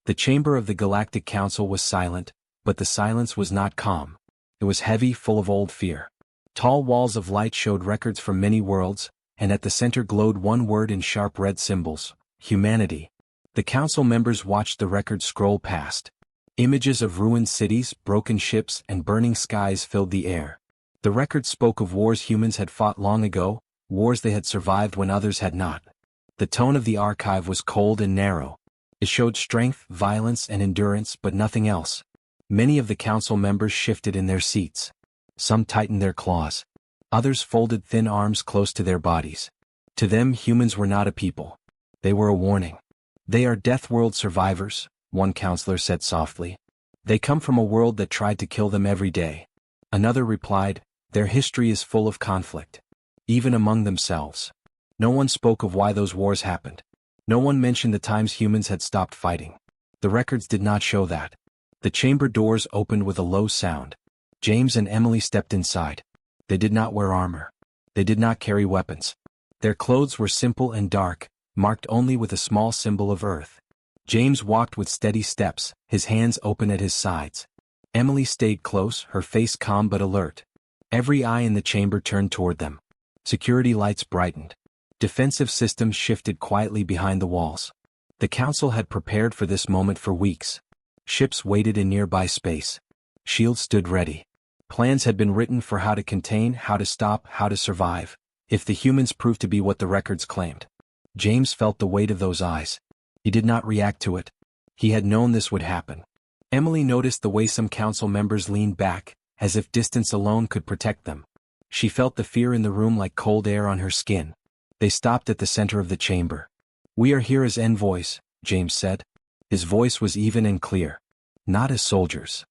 The chamber of the Galactic Council was silent, but the silence was not calm. It was heavy, full of old fear. Tall walls of light showed records from many worlds, and at the center glowed one word in sharp red symbols: humanity. The council members watched the records scroll past. Images of ruined cities, broken ships, and burning skies filled the air. The records spoke of wars humans had fought long ago, wars they had survived when others had not. The tone of the archive was cold and narrow. It showed strength, violence, and endurance, but nothing else. Many of the council members shifted in their seats. Some tightened their claws. Others folded thin arms close to their bodies. To them, humans were not a people. They were a warning. "They are Death World survivors," one counselor said softly. "They come from a world that tried to kill them every day." Another replied, "Their history is full of conflict. Even among themselves." No one spoke of why those wars happened. No one mentioned the times humans had stopped fighting. The records did not show that. The chamber doors opened with a low sound. James and Emily stepped inside. They did not wear armor. They did not carry weapons. Their clothes were simple and dark, marked only with a small symbol of Earth. James walked with steady steps, his hands open at his sides. Emily stayed close, her face calm but alert. Every eye in the chamber turned toward them. Security lights brightened. Defensive systems shifted quietly behind the walls. The council had prepared for this moment for weeks. Ships waited in nearby space. Shields stood ready. Plans had been written for how to contain, how to stop, how to survive, if the humans proved to be what the records claimed. James felt the weight of those eyes. He did not react to it. He had known this would happen. Emily noticed the way some council members leaned back, as if distance alone could protect them. She felt the fear in the room like cold air on her skin. They stopped at the center of the chamber. "We are here as envoys," James said. His voice was even and clear. "Not as soldiers."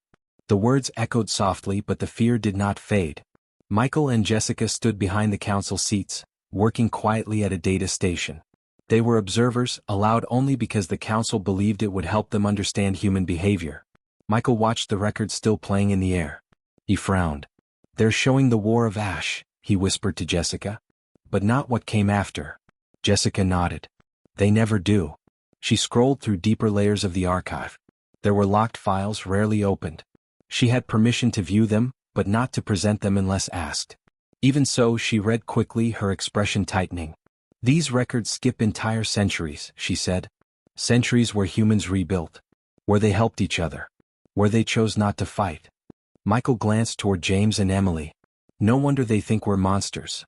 The words echoed softly, but the fear did not fade. Michael and Jessica stood behind the council seats, working quietly at a data station. They were observers, allowed only because the council believed it would help them understand human behavior. Michael watched the records still playing in the air. He frowned. "They're showing the War of Ash," he whispered to Jessica. "But not what came after." Jessica nodded. "They never do." She scrolled through deeper layers of the archive. There were locked files rarely opened. She had permission to view them, but not to present them unless asked. Even so, she read quickly, her expression tightening. "These records skip entire centuries," she said. "Centuries where humans rebuilt. Where they helped each other. Where they chose not to fight." Michael glanced toward James and Emily. "No wonder they think we're monsters."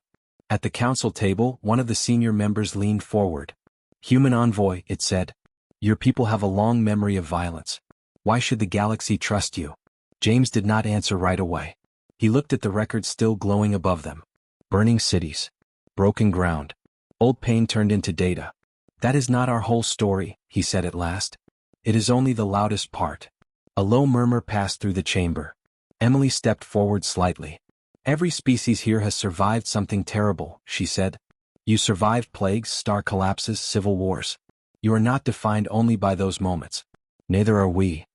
At the council table, one of the senior members leaned forward. "Human envoy," it said. "Your people have a long memory of violence. Why should the galaxy trust you?" James did not answer right away. He looked at the records still glowing above them. Burning cities. Broken ground. Old pain turned into data. "That is not our whole story," he said at last. "It is only the loudest part." A low murmur passed through the chamber. Emily stepped forward slightly. "Every species here has survived something terrible," she said. "You survived plagues, star collapses, civil wars. You are not defined only by those moments. Neither are we."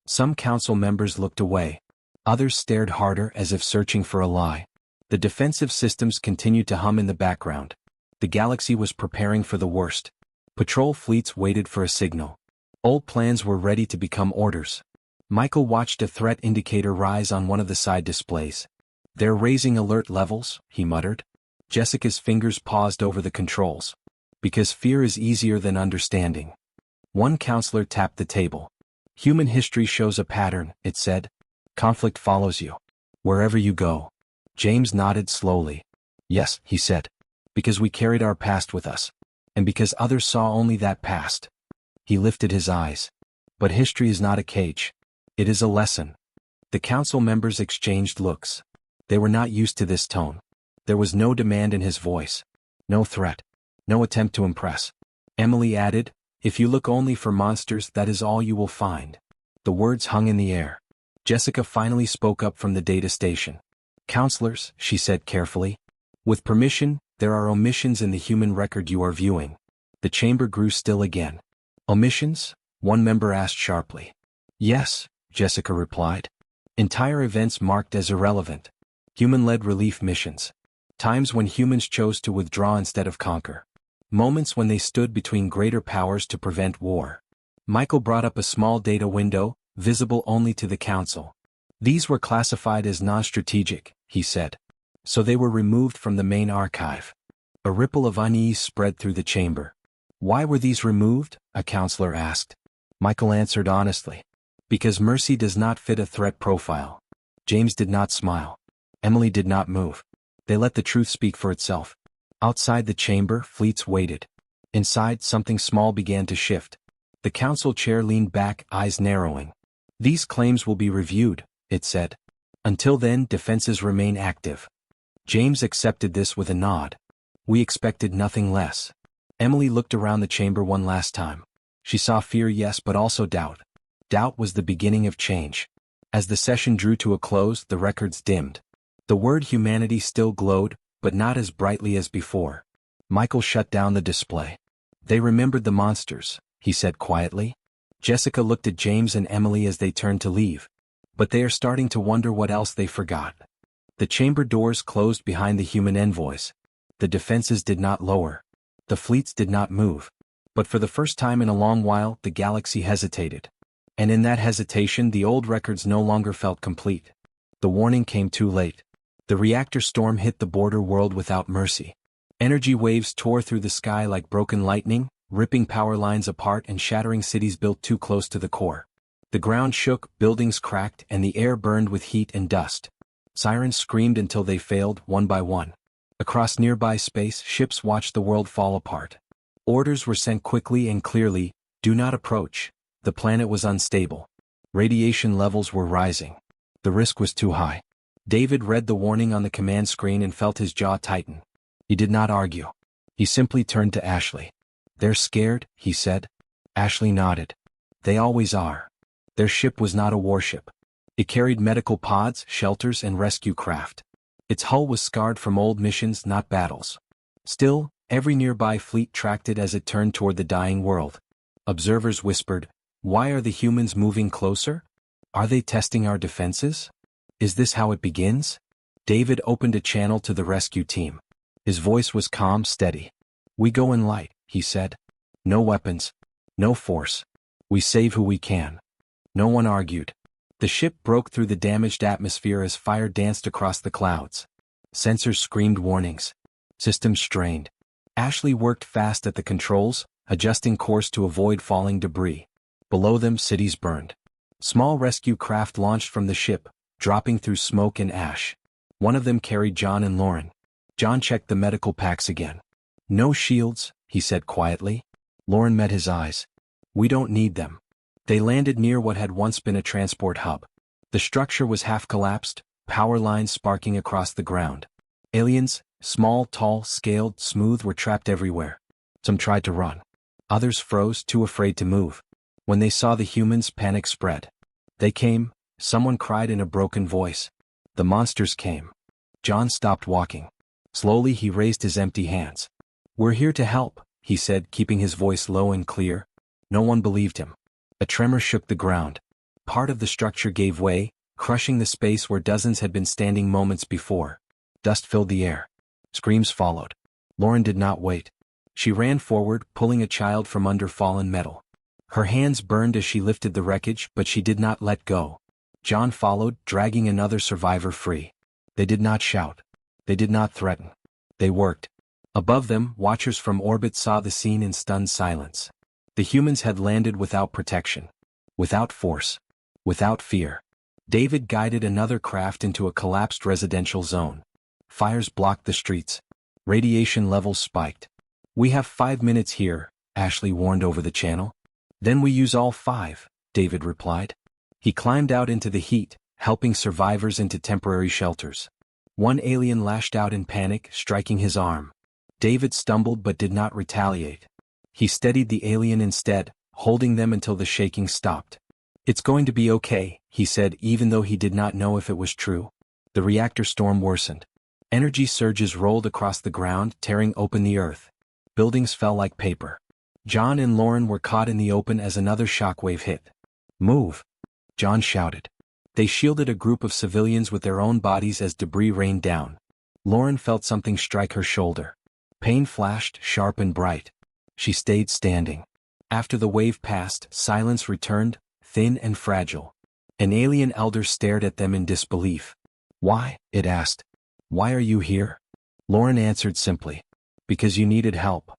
Some council members looked away. Others stared harder as if searching for a lie. The defensive systems continued to hum in the background. The galaxy was preparing for the worst. Patrol fleets waited for a signal. Old plans were ready to become orders. Michael watched a threat indicator rise on one of the side displays. "They're raising alert levels," he muttered. Jessica's fingers paused over the controls. "Because fear is easier than understanding." One counselor tapped the table. "Human history shows a pattern," it said. "Conflict follows you. Wherever you go." James nodded slowly. "Yes," he said. "Because we carried our past with us. And because others saw only that past." He lifted his eyes. "But history is not a cage. It is a lesson." The council members exchanged looks. They were not used to this tone. There was no demand in his voice. No threat. No attempt to impress. Emily added, "If you look only for monsters, that is all you will find." The words hung in the air. Jessica finally spoke up from the data station. "Counselors," she said carefully. "With permission, there are omissions in the human record you are viewing." The chamber grew still again. "Omissions?" one member asked sharply. "Yes," Jessica replied. "Entire events marked as irrelevant. Human-led relief missions. Times when humans chose to withdraw instead of conquer. Moments when they stood between greater powers to prevent war. Michael brought up a small data window, visible only to the council. These were classified as non-strategic, he said. So they were removed from the main archive. A ripple of unease spread through the chamber. Why were these removed? A counselor asked. Michael answered honestly. Because Mercy does not fit a threat profile. James did not smile. Emily did not move. They let the truth speak for itself. Outside the chamber, fleets waited. Inside, something small began to shift. The council chair leaned back, eyes narrowing. These claims will be reviewed, it said. Until then, defenses remain active. James accepted this with a nod. We expected nothing less. Emily looked around the chamber one last time. She saw fear, yes, but also doubt. Doubt was the beginning of change. As the session drew to a close, the records dimmed. The word humanity still glowed, but not as brightly as before. Michael shut down the display. They remembered the monsters, he said quietly. Jessica looked at James and Emily as they turned to leave. But they are starting to wonder what else they forgot. The chamber doors closed behind the human envoys. The defenses did not lower. The fleets did not move. But for the first time in a long while, the galaxy hesitated. And in that hesitation, the old records no longer felt complete. The warning came too late. The reactor storm hit the border world without mercy. Energy waves tore through the sky like broken lightning, ripping power lines apart and shattering cities built too close to the core. The ground shook, buildings cracked, and the air burned with heat and dust. Sirens screamed until they failed, one by one. Across nearby space, ships watched the world fall apart. Orders were sent quickly and clearly: do not approach. The planet was unstable. Radiation levels were rising. The risk was too high. David read the warning on the command screen and felt his jaw tighten. He did not argue. He simply turned to Ashley. They're scared, he said. Ashley nodded. They always are. Their ship was not a warship. It carried medical pods, shelters, and rescue craft. Its hull was scarred from old missions, not battles. Still, every nearby fleet tracked it as it turned toward the dying world. Observers whispered, "Why are the humans moving closer? Are they testing our defenses? Is this how it begins?" David opened a channel to the rescue team. His voice was calm, steady. "We go in light," he said. "No weapons. No force. We save who we can." No one argued. The ship broke through the damaged atmosphere as fire danced across the clouds. Sensors screamed warnings. Systems strained. Ashley worked fast at the controls, adjusting course to avoid falling debris. Below them, cities burned. Small rescue craft launched from the ship, dropping through smoke and ash. One of them carried John and Lauren. John checked the medical packs again. "No shields," he said quietly. Lauren met his eyes. "We don't need them." They landed near what had once been a transport hub. The structure was half collapsed, power lines sparking across the ground. Aliens, small, tall, scaled, smooth, were trapped everywhere. Some tried to run. Others froze, too afraid to move. When they saw the humans, panic spread. "They came," someone cried in a broken voice. "The monsters came." John stopped walking. Slowly he raised his empty hands. "We're here to help," he said, keeping his voice low and clear. No one believed him. A tremor shook the ground. Part of the structure gave way, crushing the space where dozens had been standing moments before. Dust filled the air. Screams followed. Lauren did not wait. She ran forward, pulling a child from under fallen metal. Her hands burned as she lifted the wreckage, but she did not let go. John followed, dragging another survivor free. They did not shout. They did not threaten. They worked. Above them, watchers from orbit saw the scene in stunned silence. The humans had landed without protection. Without force. Without fear. David guided another craft into a collapsed residential zone. Fires blocked the streets. Radiation levels spiked. "We have 5 minutes here," Ashley warned over the channel. "Then we use all 5, David replied. He climbed out into the heat, helping survivors into temporary shelters. One alien lashed out in panic, striking his arm. David stumbled but did not retaliate. He steadied the alien instead, holding them until the shaking stopped. "It's going to be okay," he said, even though he did not know if it was true. The reactor storm worsened. Energy surges rolled across the ground, tearing open the earth. Buildings fell like paper. John and Lauren were caught in the open as another shockwave hit. "Move!" John shouted. They shielded a group of civilians with their own bodies as debris rained down. Lauren felt something strike her shoulder. Pain flashed, sharp and bright. She stayed standing. After the wave passed, silence returned, thin and fragile. An alien elder stared at them in disbelief. "Why?" it asked. "Why are you here?" Lauren answered simply. "Because you needed help."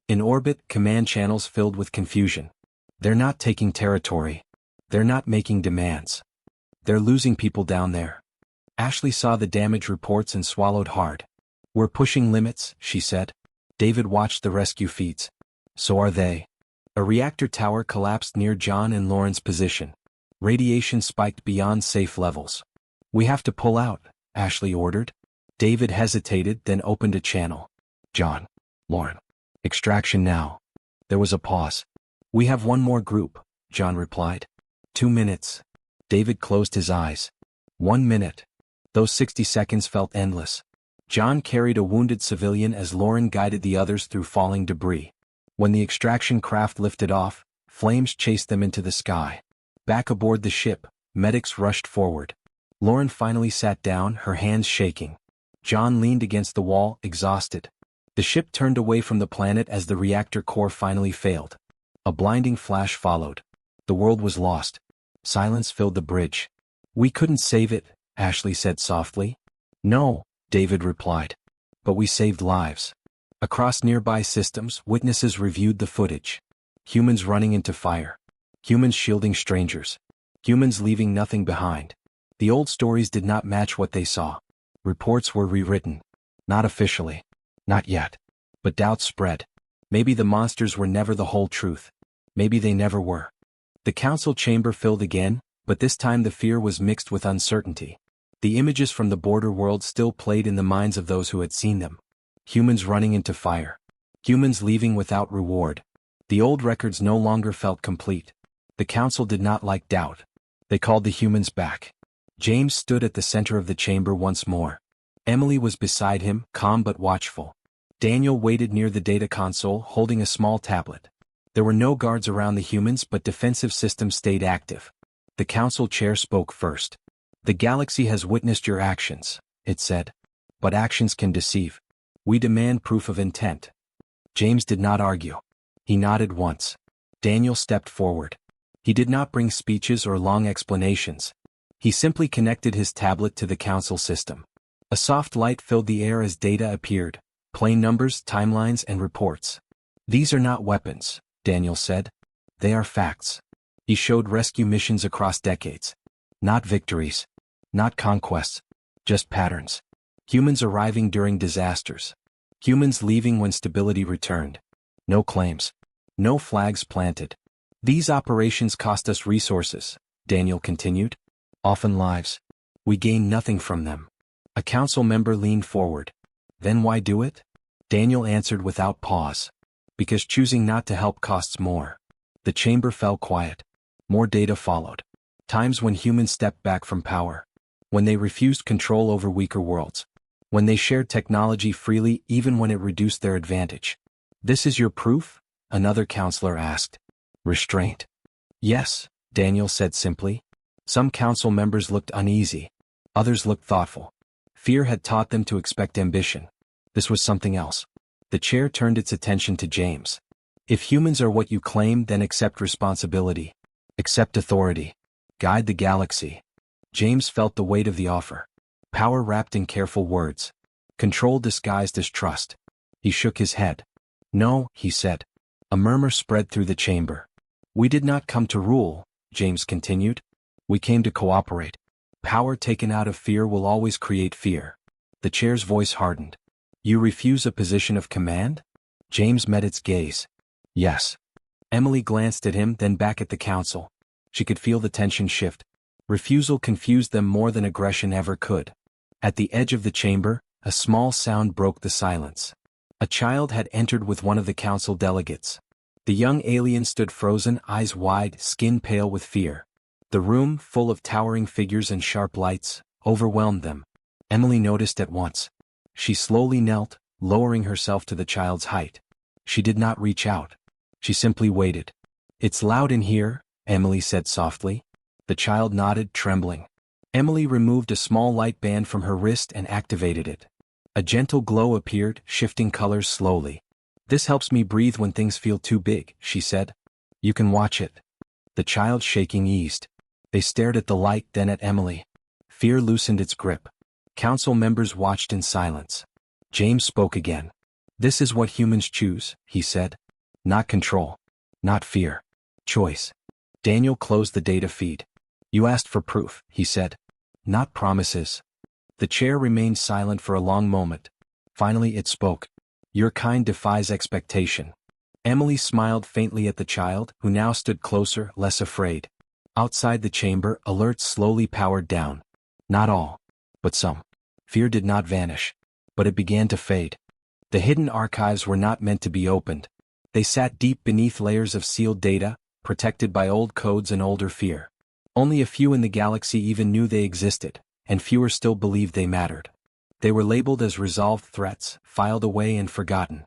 In orbit, command channels filled with confusion. "They're not taking territory. They're not making demands. They're losing people down there." Ashley saw the damage reports and swallowed hard. "We're pushing limits," she said. David watched the rescue feeds. "So are they." A reactor tower collapsed near John and Lauren's position. Radiation spiked beyond safe levels. "We have to pull out," Ashley ordered. David hesitated, then opened a channel. "John. Lauren. Extraction now." There was a pause. "We have one more group," John replied. 2 minutes. David closed his eyes. 1 minute. Those 60 seconds felt endless. John carried a wounded civilian as Lauren guided the others through falling debris. When the extraction craft lifted off, flames chased them into the sky. Back aboard the ship, medics rushed forward. Lauren finally sat down, her hands shaking. John leaned against the wall, exhausted. The ship turned away from the planet as the reactor core finally failed. A blinding flash followed. The world was lost. Silence filled the bridge. "We couldn't save it," Ashley said softly. "No," David replied. "But we saved lives." Across nearby systems, witnesses reviewed the footage. Humans running into fire. Humans shielding strangers. Humans leaving nothing behind. The old stories did not match what they saw. Reports were rewritten. Not officially. Not yet. But doubts spread. Maybe the monsters were never the whole truth. Maybe they never were. The council chamber filled again, but this time the fear was mixed with uncertainty. The images from the border world still played in the minds of those who had seen them. Humans running into fire. Humans leaving without reward. The old records no longer felt complete. The council did not like doubt. They called the humans back. James stood at the center of the chamber once more. Emily was beside him, calm but watchful. Daniel waited near the data console, holding a small tablet. There were no guards around the humans, but defensive systems stayed active. The council chair spoke first. "The galaxy has witnessed your actions," it said. "But actions can deceive. We demand proof of intent." James did not argue. He nodded once. Daniel stepped forward. He did not bring speeches or long explanations. He simply connected his tablet to the council system. A soft light filled the air as data appeared, plain numbers, timelines, and reports. "These are not weapons," Daniel said. "They are facts." He showed rescue missions across decades. Not victories. Not conquests. Just patterns. Humans arriving during disasters. Humans leaving when stability returned. No claims. No flags planted. "These operations cost us resources," Daniel continued. "Often lives. We gain nothing from them." A council member leaned forward. "Then why do it?" Daniel answered without pause. "Because choosing not to help costs more." The chamber fell quiet. More data followed. Times when humans stepped back from power. When they refused control over weaker worlds. When they shared technology freely even when it reduced their advantage. "This is your proof?" another counselor asked. "Restraint." "Yes," Daniel said simply. Some council members looked uneasy. Others looked thoughtful. Fear had taught them to expect ambition. This was something else. The chair turned its attention to James. "If humans are what you claim, then accept responsibility. Accept authority. Guide the galaxy." James felt the weight of the offer. Power wrapped in careful words. Control disguised as trust. He shook his head. "No," he said. A murmur spread through the chamber. "We did not come to rule," James continued. "We came to cooperate. Power taken out of fear will always create fear." The chair's voice hardened. "You refuse a position of command?" James met its gaze. "Yes." Emily glanced at him, then back at the council. She could feel the tension shift. Refusal confused them more than aggression ever could. At the edge of the chamber, a small sound broke the silence. A child had entered with one of the council delegates. The young alien stood frozen, eyes wide, skin pale with fear. The room, full of towering figures and sharp lights, overwhelmed them. Emily noticed at once. She slowly knelt, lowering herself to the child's height. She did not reach out. She simply waited. "It's loud in here," Emily said softly. The child nodded, trembling. Emily removed a small light band from her wrist and activated it. A gentle glow appeared, shifting colors slowly. "This helps me breathe when things feel too big," she said. You can watch it. The child's shaking eased. They stared at the light, then at Emily. Fear loosened its grip. Council members watched in silence. James spoke again. This is what humans choose, he said. Not control. Not fear. Choice. Daniel closed the data feed. You asked for proof, he said. Not promises. The chair remained silent for a long moment. Finally it spoke. Your kind defies expectation. Emily smiled faintly at the child, who now stood closer, less afraid. Outside the chamber, alerts slowly powered down. Not all, but some. Fear did not vanish, but it began to fade. The hidden archives were not meant to be opened. They sat deep beneath layers of sealed data, protected by old codes and older fear. Only a few in the galaxy even knew they existed, and fewer still believed they mattered. They were labeled as resolved threats, filed away and forgotten.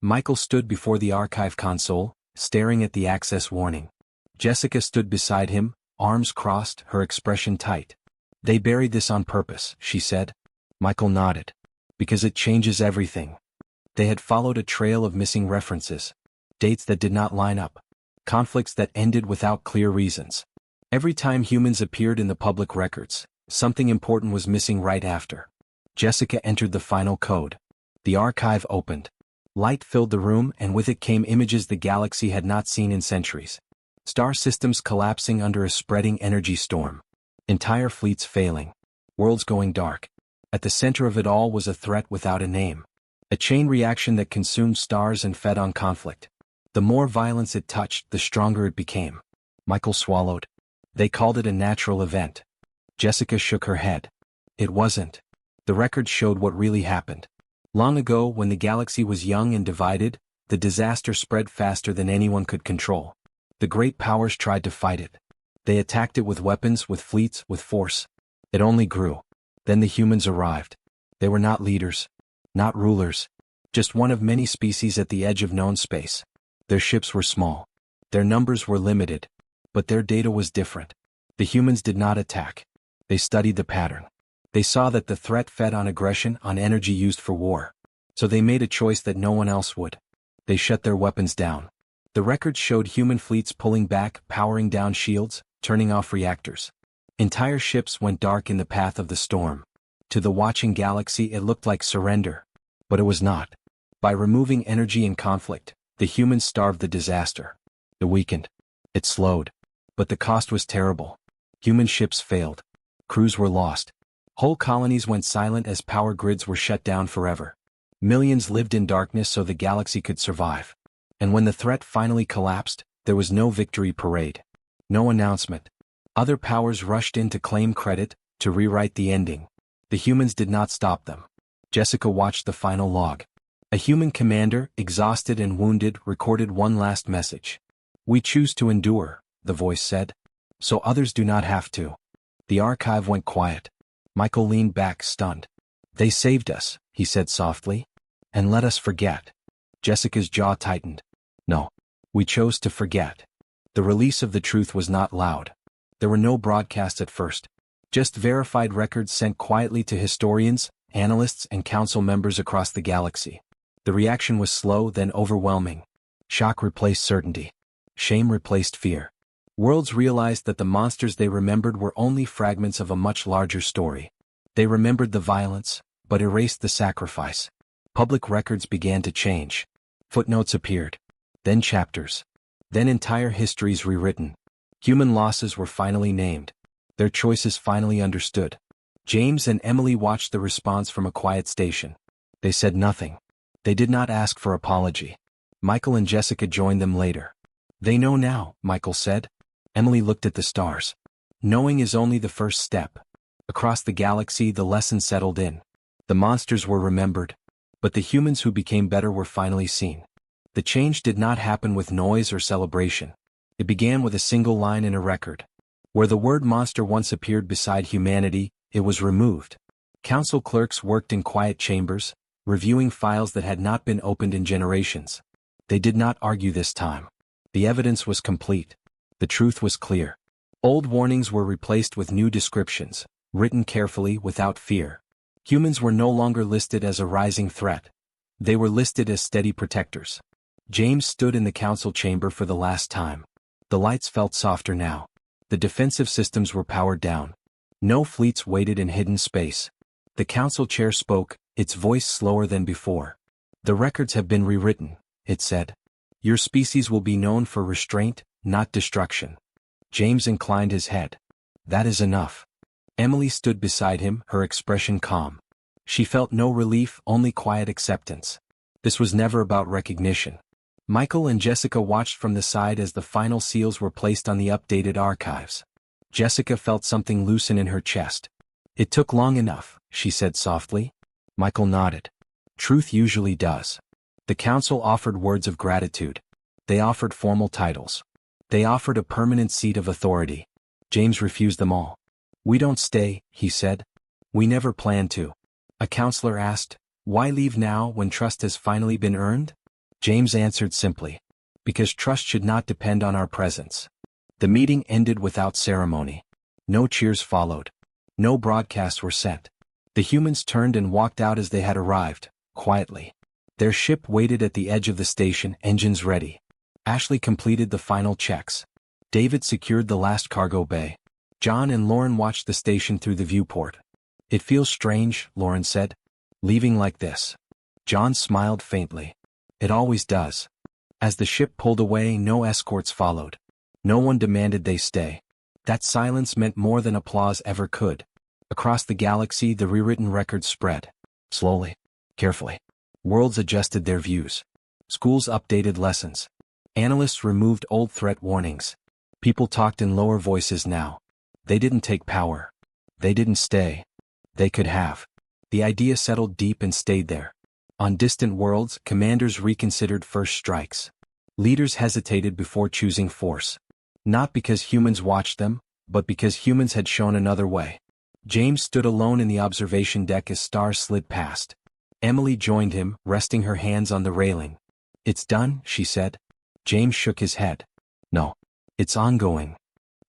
Michael stood before the archive console, staring at the access warning. Jessica stood beside him, arms crossed, her expression tight. They buried this on purpose, she said. Michael nodded. Because it changes everything. They had followed a trail of missing references. Dates that did not line up. Conflicts that ended without clear reasons. Every time humans appeared in the public records, something important was missing right after. Jessica entered the final code. The archive opened. Light filled the room, and with it came images the galaxy had not seen in centuries. Star systems collapsing under a spreading energy storm. Entire fleets failing. Worlds going dark. At the center of it all was a threat without a name. A chain reaction that consumed stars and fed on conflict. The more violence it touched, the stronger it became. Michael swallowed. They called it a natural event. Jessica shook her head. It wasn't. The records showed what really happened. Long ago, when the galaxy was young and divided, the disaster spread faster than anyone could control. The great powers tried to fight it. They attacked it with weapons, with fleets, with force. It only grew. Then the humans arrived. They were not leaders. Not rulers. Just one of many species at the edge of known space. Their ships were small. Their numbers were limited. But their data was different. The humans did not attack. They studied the pattern. They saw that the threat fed on aggression, on energy used for war. So they made a choice that no one else would. They shut their weapons down. The records showed human fleets pulling back, powering down shields, turning off reactors. Entire ships went dark in the path of the storm. To the watching galaxy it looked like surrender. But it was not. By removing energy and conflict, the humans starved the disaster. It weakened. It slowed. But the cost was terrible. Human ships failed. Crews were lost. Whole colonies went silent as power grids were shut down forever. Millions lived in darkness so the galaxy could survive. And when the threat finally collapsed, there was no victory parade. No announcement. Other powers rushed in to claim credit, to rewrite the ending. The humans did not stop them. Jessica watched the final log. A human commander, exhausted and wounded, recorded one last message. We choose to endure, the voice said. So others do not have to. The archive went quiet. Michael leaned back, stunned. They saved us, he said softly. And let us forget. Jessica's jaw tightened. No. We chose to forget. The release of the truth was not loud. There were no broadcasts at first. Just verified records sent quietly to historians, analysts, and council members across the galaxy. The reaction was slow, then overwhelming. Shock replaced certainty. Shame replaced fear. Worlds realized that the monsters they remembered were only fragments of a much larger story. They remembered the violence, but erased the sacrifice. Public records began to change. Footnotes appeared. Then chapters. Then entire histories rewritten. Human losses were finally named. Their choices finally understood. James and Emily watched the response from a quiet station. They said nothing. They did not ask for apology. Michael and Jessica joined them later. They know now, Michael said. Emily looked at the stars. Knowing is only the first step. Across the galaxy the lesson settled in. The monsters were remembered. But the humans who became better were finally seen. The change did not happen with noise or celebration. It began with a single line in a record. Where the word monster once appeared beside humanity, it was removed. Council clerks worked in quiet chambers, reviewing files that had not been opened in generations. They did not argue this time. The evidence was complete. The truth was clear. Old warnings were replaced with new descriptions, written carefully without fear. Humans were no longer listed as a rising threat. They were listed as steady protectors. James stood in the council chamber for the last time. The lights felt softer now. The defensive systems were powered down. No fleets waited in hidden space. The council chair spoke, its voice slower than before. The records have been rewritten, it said. Your species will be known for restraint, not destruction. James inclined his head. That is enough. Emily stood beside him, her expression calm. She felt no relief, only quiet acceptance. This was never about recognition. Michael and Jessica watched from the side as the final seals were placed on the updated archives. Jessica felt something loosen in her chest. It took long enough, she said softly. Michael nodded. Truth usually does. The council offered words of gratitude. They offered formal titles. They offered a permanent seat of authority. James refused them all. We don't stay, he said. We never planned to. A counselor asked, why leave now when trust has finally been earned? James answered simply. Because trust should not depend on our presence. The meeting ended without ceremony. No cheers followed. No broadcasts were sent. The humans turned and walked out as they had arrived, quietly. Their ship waited at the edge of the station, engines ready. Ashley completed the final checks. David secured the last cargo bay. John and Lauren watched the station through the viewport. It feels strange, Lauren said. Leaving like this. John smiled faintly. It always does. As the ship pulled away, no escorts followed. No one demanded they stay. That silence meant more than applause ever could. Across the galaxy, the rewritten records spread. Slowly. Carefully. Worlds adjusted their views. Schools updated lessons. Analysts removed old threat warnings. People talked in lower voices now. They didn't take power. They didn't stay. They could have. The idea settled deep and stayed there. On distant worlds, commanders reconsidered first strikes. Leaders hesitated before choosing force. Not because humans watched them, but because humans had shown another way. James stood alone in the observation deck as stars slid past. Emily joined him, resting her hands on the railing. It's done, she said. James shook his head. No. It's ongoing.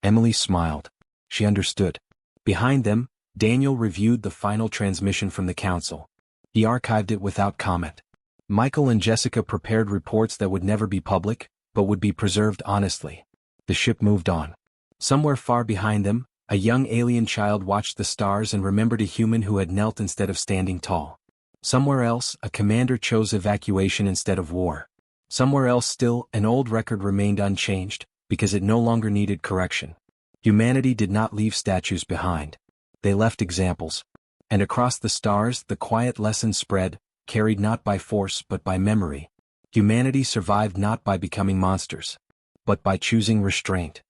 Emily smiled. She understood. Behind them, Daniel reviewed the final transmission from the council. He archived it without comment. Michael and Jessica prepared reports that would never be public, but would be preserved honestly. The ship moved on. Somewhere far behind them, a young alien child watched the stars and remembered a human who had knelt instead of standing tall. Somewhere else, a commander chose evacuation instead of war. Somewhere else still, an old record remained unchanged, because it no longer needed correction. Humanity did not leave statues behind. They left examples. And across the stars, the quiet lesson spread, carried not by force but by memory. Humanity survived not by becoming monsters, but by choosing restraint.